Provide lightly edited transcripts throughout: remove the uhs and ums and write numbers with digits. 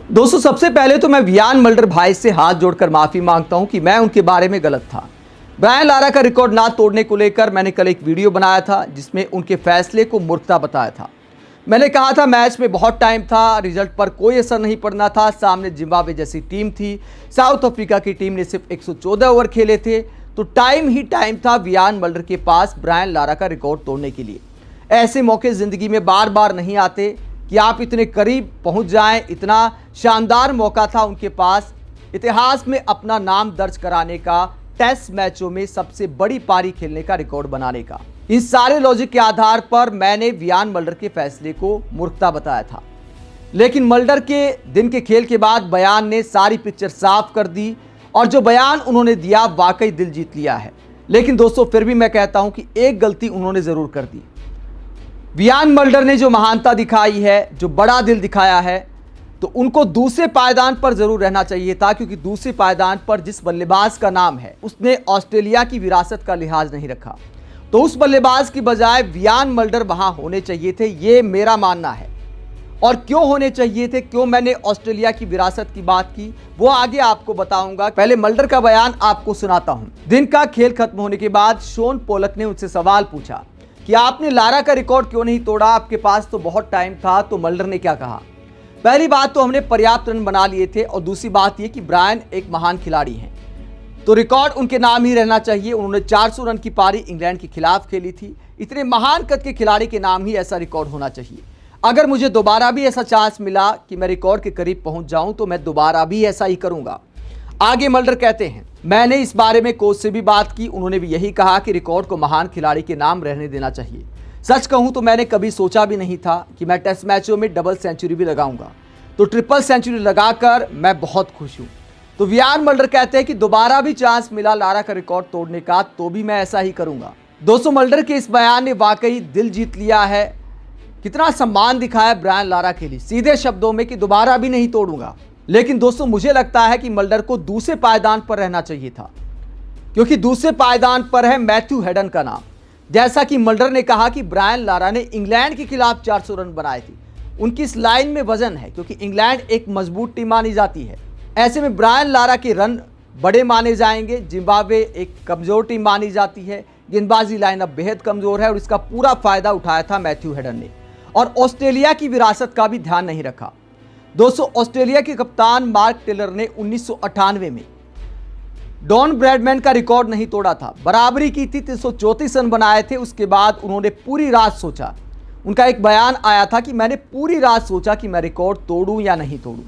दोस्तों, सबसे पहले तो मैं वियान मल्डर भाई से हाथ जोड़कर माफी मांगता हूं कि मैं उनके बारे में गलत था। ब्रायन लारा का रिकॉर्ड ना तोड़ने को लेकर मैंने कल एक वीडियो बनाया था जिसमें उनके फैसले को मूर्खता बताया था। मैंने कहा था मैच में बहुत टाइम था, रिजल्ट पर कोई असर नहीं पड़ना था। सामने जिम्बाब्वे जैसी टीम थी, साउथ अफ्रीका की टीम ने सिर्फ 114 ओवर खेले थे, तो टाइम ही टाइम था वियान मल्डर के पास ब्रायन लारा का रिकॉर्ड तोड़ने के लिए। ऐसे मौके जिंदगी में बार बार नहीं आते कि आप इतने करीब पहुंच जाएं। इतना शानदार मौका था उनके पास इतिहास में अपना नाम दर्ज कराने का, टेस्ट मैचों में सबसे बड़ी पारी खेलने का रिकॉर्ड बनाने का। इन सारे लॉजिक के आधार पर मैंने वियान मल्डर के फैसले को मूर्खता बताया था, लेकिन मल्डर के दिन के खेल के बाद बयान ने सारी पिक्चर साफ कर दी और जो बयान उन्होंने दिया वाकई दिल जीत लिया है। लेकिन दोस्तों, फिर भी मैं कहता हूं कि एक गलती उन्होंने जरूर कर दी। वियान मल्डर ने जो महानता दिखाई है, जो बड़ा दिल दिखाया है, तो उनको दूसरे पायदान पर जरूर रहना चाहिए था, क्योंकि दूसरे पायदान पर जिस बल्लेबाज का नाम है उसने ऑस्ट्रेलिया की विरासत का लिहाज नहीं रखा। तो उस बल्लेबाज की बजाय वियान मल्डर वहां होने चाहिए थे, ये मेरा मानना है। और क्यों होने चाहिए थे, क्यों मैंने ऑस्ट्रेलिया की विरासत की बात की, वो आगे आपको बताऊंगा। पहले मल्डर का बयान आपको सुनाता हूं। दिन का खेल खत्म होने के बाद शोन पोलक ने उनसे सवाल पूछा कि आपने लारा का रिकॉर्ड क्यों नहीं तोड़ा, आपके पास तो बहुत टाइम था। तो मल्डर ने क्या कहा, पहली बात तो हमने पर्याप्त रन बना लिए थे, और दूसरी बात यह कि ब्रायन एक महान खिलाड़ी हैं, तो रिकॉर्ड उनके नाम ही रहना चाहिए। उन्होंने 400 रन की पारी इंग्लैंड के खिलाफ खेली थी। इतने महान कद के खिलाड़ी के नाम ही ऐसा रिकॉर्ड होना चाहिए। अगर मुझे दोबारा भी ऐसा चांस मिला कि मैं रिकॉर्ड के करीब पहुंच जाऊं तो मैं दोबारा भी ऐसा ही करूंगा। आगे मल्डर कहते हैं, मैंने इस बारे में कोच से भी बात की, उन्होंने भी यही कहा कि रिकॉर्ड को महान खिलाड़ी के नाम रहने देना चाहिए। सच कहूं तो मैंने कभी सोचा भी नहीं था कि मैं टेस्ट मैचों में डबल सेंचुरी भी लगाऊंगा, तो ट्रिपल सेंचुरी लगाकर मैं बहुत खुश हूं। तो वियान मल्डर कहते हैं कि दोबारा भी चांस मिला लारा का रिकॉर्ड तोड़ने का तो भी मैं ऐसा ही करूंगा। दोस्तों, मल्डर के इस बयान ने वाकई दिल जीत लिया है। कितना सम्मान दिखाया ब्रायन लारा के लिए, सीधे शब्दों में कि दोबारा भी नहीं तोड़ूंगा। लेकिन दोस्तों, मुझे लगता है कि मल्डर को दूसरे पायदान पर रहना चाहिए था, क्योंकि दूसरे पायदान पर है मैथ्यू हेडन का नाम। जैसा कि मल्डर ने कहा कि ब्रायन लारा ने इंग्लैंड के खिलाफ 400 रन बनाए थे, उनकी इस लाइन में वजन है, क्योंकि इंग्लैंड एक मजबूत टीम मानी जाती है। ऐसे में ब्रायन लारा के रन बड़े माने जाएंगे। जिम्बाब्वे एक कमजोर टीम मानी जाती है, गेंदबाजी लाइनअप बेहद कमजोर है, और इसका पूरा फायदा उठाया था मैथ्यू हेडन ने। और ऑस्ट्रेलिया की विरासत का भी ध्यान नहीं रखा। दोस्तों, ऑस्ट्रेलिया के कप्तान मार्क टेलर ने 1998 में डॉन ब्रैडमैन का रिकॉर्ड नहीं तोड़ा था, बराबरी की थी, 334 रन बनाए थे। उसके बाद उन्होंने पूरी रात सोचा, उनका एक बयान आया था कि मैंने पूरी रात सोचा कि मैं रिकॉर्ड तोड़ूं या नहीं तोड़ूं।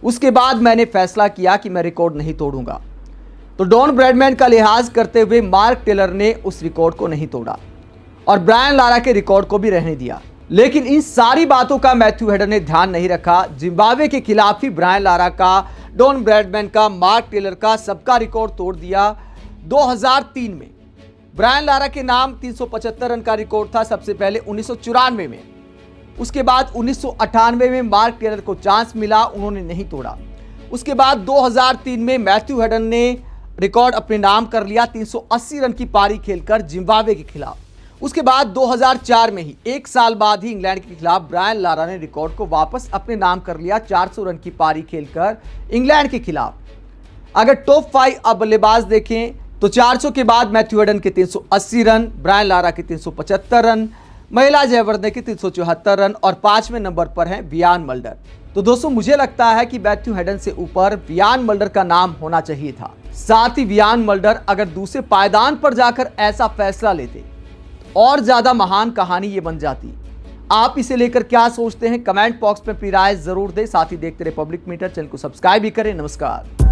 उसके बाद मैंने फैसला किया कि मैं रिकॉर्ड नहीं तोड़ूंगा। तो डॉन ब्रैडमैन का लिहाज करते हुए मार्क टेलर ने उस रिकॉर्ड को नहीं तोड़ा और ब्रायन लारा के रिकॉर्ड को भी रहने दिया। लेकिन इन सारी बातों का मैथ्यू हेडन ने ध्यान नहीं रखा। जिम्बाब्वे के खिलाफ ही ब्रायन लारा का, डॉन ब्रैडमैन का, मार्क टेलर का, सबका रिकॉर्ड तोड़ दिया। 2003 में ब्रायन लारा के नाम 375 रन का रिकॉर्ड था सबसे पहले 1994 में। उसके बाद 1998 में मार्क टेलर को चांस मिला, उन्होंने नहीं तोड़ा। उसके बाद 2003 में मैथ्यू हेडन ने रिकॉर्ड अपने नाम कर लिया 380 रन की पारी खेलकर जिम्बाब्वे के खिलाफ। उसके बाद 2004 में ही, एक साल बाद ही, इंग्लैंड के खिलाफ ब्रायन लारा ने रिकॉर्ड को वापस अपने नाम कर लिया 400 रन की पारी खेलकर इंग्लैंड के खिलाफ। अगर टॉप 5 अब बल्लेबाज देखें तो 400 के बाद मैथ्यू हेडन के 380 रन, ब्रायन लारा के 375 रन, महिला जयवर्धने के 374 रन, और 5वें नंबर पर हैं वियान मल्डर। तो दोस्तों, मुझे लगता है कि मैथ्यू हेडन से ऊपर वियान मल्डर का नाम होना चाहिए था। साथ ही वियान मल्डर अगर दूसरे पायदान पर जाकर ऐसा फैसला लेते और ज्यादा महान कहानी ये बन जाती। आप इसे लेकर क्या सोचते हैं, कमेंट बॉक्स में अपनी राय जरूर दें। साथ ही देखते रहे पब्लिक मीटर, चैनल को सब्सक्राइब भी करें। नमस्कार।